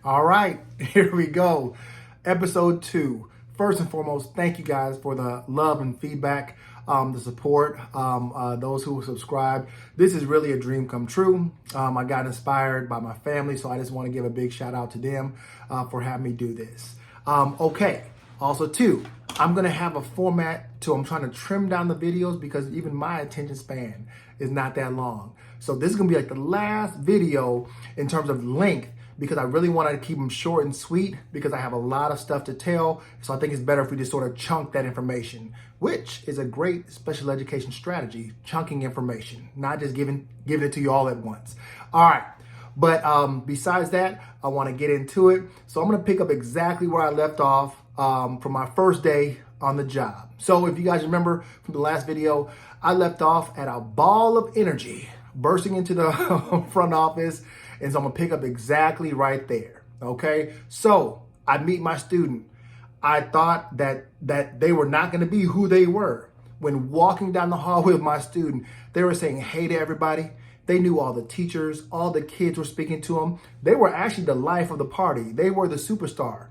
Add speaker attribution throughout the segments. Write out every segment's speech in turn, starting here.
Speaker 1: All right, here we go. Episode 2. First and foremost, thank you guys for the love and feedback, the support, those who subscribe. This is really a dream come true. I got inspired by my family, so I just want to give a big shout out to them for having me do this. Okay, also too, I'm going to have a format I'm trying to trim down the videos because even my attention span is not that long. So this is going to be like the last video in terms of length, because I really want to keep them short and sweet because I have a lot of stuff to tell. So I think it's better if we just sort of chunk that information, which is a great special education strategy, chunking information, not just giving it to you all at once. All right. But besides that, I want to get into it. So I'm going to pick up exactly where I left off from my first day on the job. So if you guys remember from the last video, I left off at a ball of energy bursting into the front office. And so I'm gonna pick up exactly right there, okay? So I meet my student. I thought that they were not gonna be who they were. When walking down the hallway with my student, they were saying hey to everybody. They knew all the teachers, all the kids were speaking to them. They were actually the life of the party. They were the superstar.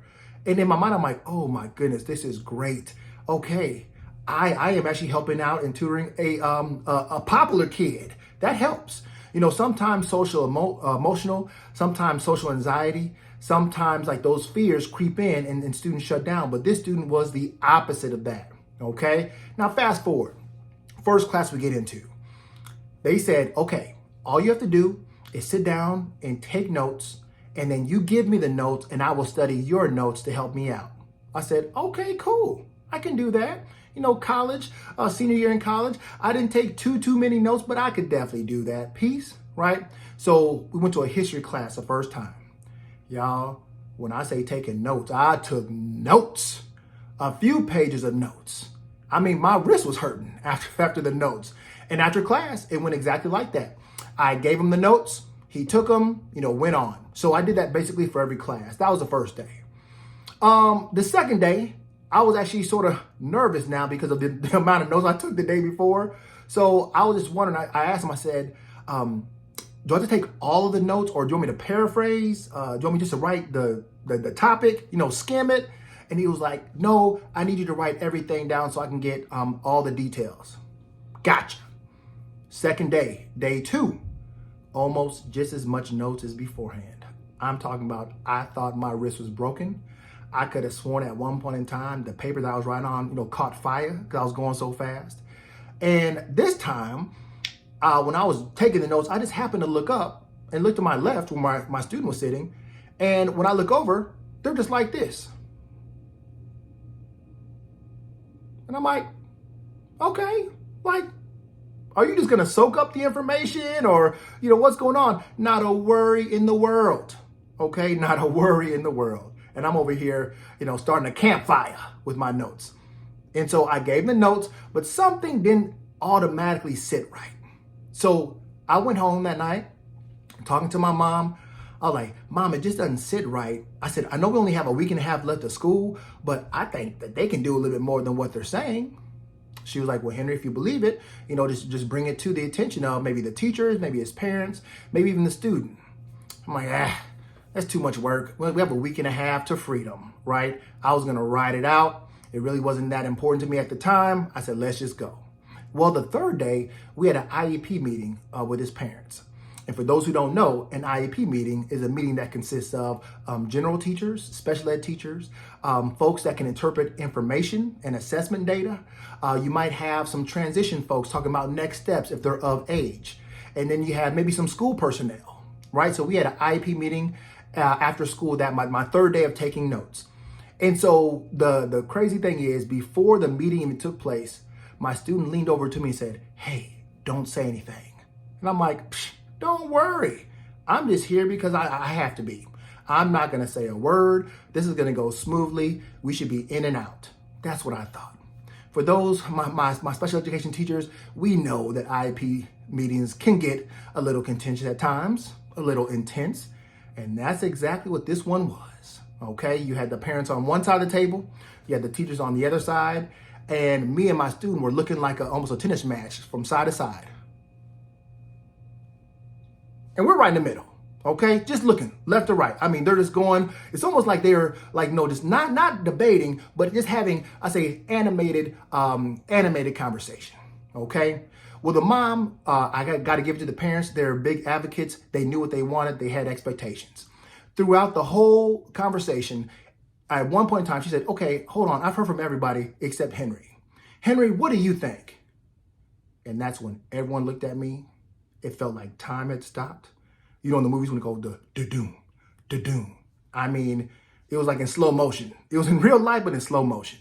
Speaker 1: And in my mind, I'm like, oh my goodness, this is great. Okay, I am actually helping out and tutoring a popular kid. That helps. You know, sometimes emotional, sometimes social anxiety, sometimes like those fears creep in and students shut down. But this student was the opposite of that, okay? Now, fast forward. First class we get into. They said, okay, all you have to do is sit down and take notes, and then you give me the notes, and I will study your notes to help me out. I said, okay, cool. I can do that. You know, college, senior year in college, I didn't take too many notes, but I could definitely do that piece, right? So we went to a history class the first time. Y'all, when I say taking notes, I took notes, a few pages of notes. I mean, my wrist was hurting after the notes. And after class, it went exactly like that. I gave him the notes, he took them, went on. So I did that basically for every class. That was the first day. The second day, I was actually sort of nervous now because of the amount of notes I took the day before. So I was just wondering, I asked him, I said, do I have to take all of the notes, or do you want me to paraphrase? Do you want me just to write the topic, skim it? And he was like, no, I need you to write everything down so I can get all the details. Gotcha. Second day, day 2, almost just as much notes as beforehand. I'm talking about, I thought my wrist was broken. I could have sworn at one point in time the paper that I was writing on, caught fire because I was going so fast. And this time, when I was taking the notes, I just happened to look up and look to my left where my student was sitting. And when I look over, they're just like this. And I'm like, okay, like, are you just going to soak up the information, or, what's going on? Not a worry in the world. Okay, not a worry in the world. And I'm over here, starting a campfire with my notes. And so I gave the notes, but something didn't automatically sit right. So I went home that night, talking to my mom. I was like, Mom, it just doesn't sit right. I said, I know we only have a week and a half left of school, but I think that they can do a little bit more than what they're saying. She was like, well, Henry, if you believe it, just bring it to the attention of maybe the teachers, maybe his parents, maybe even the student. I'm like, that's too much work. We have a week and a half to freedom, right? I was going to ride it out. It really wasn't that important to me at the time. I said, let's just go. Well, the third day, we had an IEP meeting with his parents. And for those who don't know, an IEP meeting is a meeting that consists of general teachers, special ed teachers, folks that can interpret information and assessment data. You might have some transition folks talking about next steps if they're of age. And then you have maybe some school personnel, right? So we had an IEP meeting after school, that my third day of taking notes. And so the crazy thing is, before the meeting even took place, my student leaned over to me and said, hey, don't say anything. And I'm like, don't worry. I'm just here because I have to be. I'm not going to say a word. This is going to go smoothly. We should be in and out. That's what I thought. For those, my special education teachers, we know that IEP meetings can get a little contentious at times, a little intense. And that's exactly what this one was, okay? You had the parents on one side of the table, you had the teachers on the other side, and me and my student were looking like almost a tennis match from side to side. And we're right in the middle, Okay, just looking left to right. I mean, they're just going. It's almost like they're like, no, just not debating, but just having, I say, animated conversation. Okay. Well, the mom, I got to give it to the parents. They're big advocates. They knew what they wanted. They had expectations. Throughout the whole conversation, at one point in time, she said, "Okay, hold on. I've heard from everybody except Henry. Henry, what do you think?" And that's when everyone looked at me. It felt like time had stopped. You know, in the movies when it goes da-doom, da-doom. I mean, it was like in slow motion. It was in real life, but in slow motion.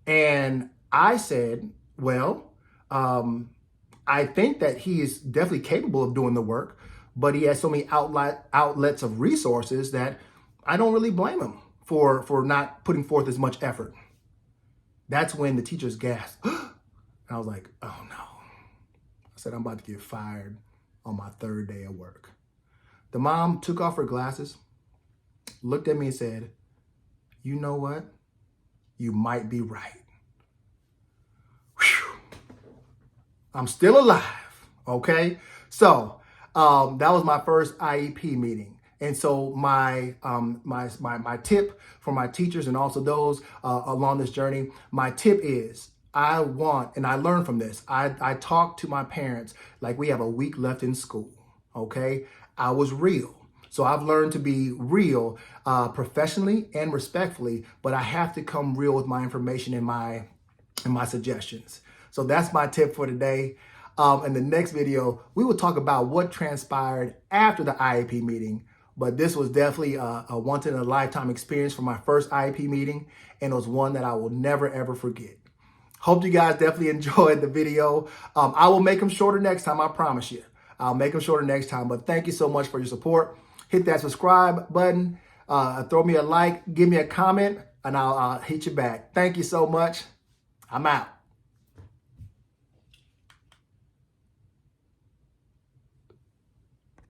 Speaker 1: And I said, well, I think that he is definitely capable of doing the work, but he has so many outlets of resources that I don't really blame him for not putting forth as much effort. That's when the teachers gasped. And I was like, oh no. I said, I'm about to get fired on my third day of work. The mom took off her glasses, looked at me and said, you know what? You might be right. Whew. I'm still alive, okay? So that was my first IEP meeting. And so my tip for my teachers and also those along this journey, my tip is I want, and I learned from this, I talk to my parents like we have a week left in school, okay? I was real. So I've learned to be real professionally and respectfully, but I have to come real with my information and my suggestions. So that's my tip for today. In the next video, we will talk about what transpired after the IEP meeting. But this was definitely a once-in-a-lifetime experience for my first IEP meeting, and it was one that I will never, ever forget. Hope you guys definitely enjoyed the video. I will make them shorter next time, I promise you. I'll make them shorter next time, but thank you so much for your support. Hit that subscribe button, throw me a like, give me a comment, and I'll hit you back. Thank you so much. I'm out.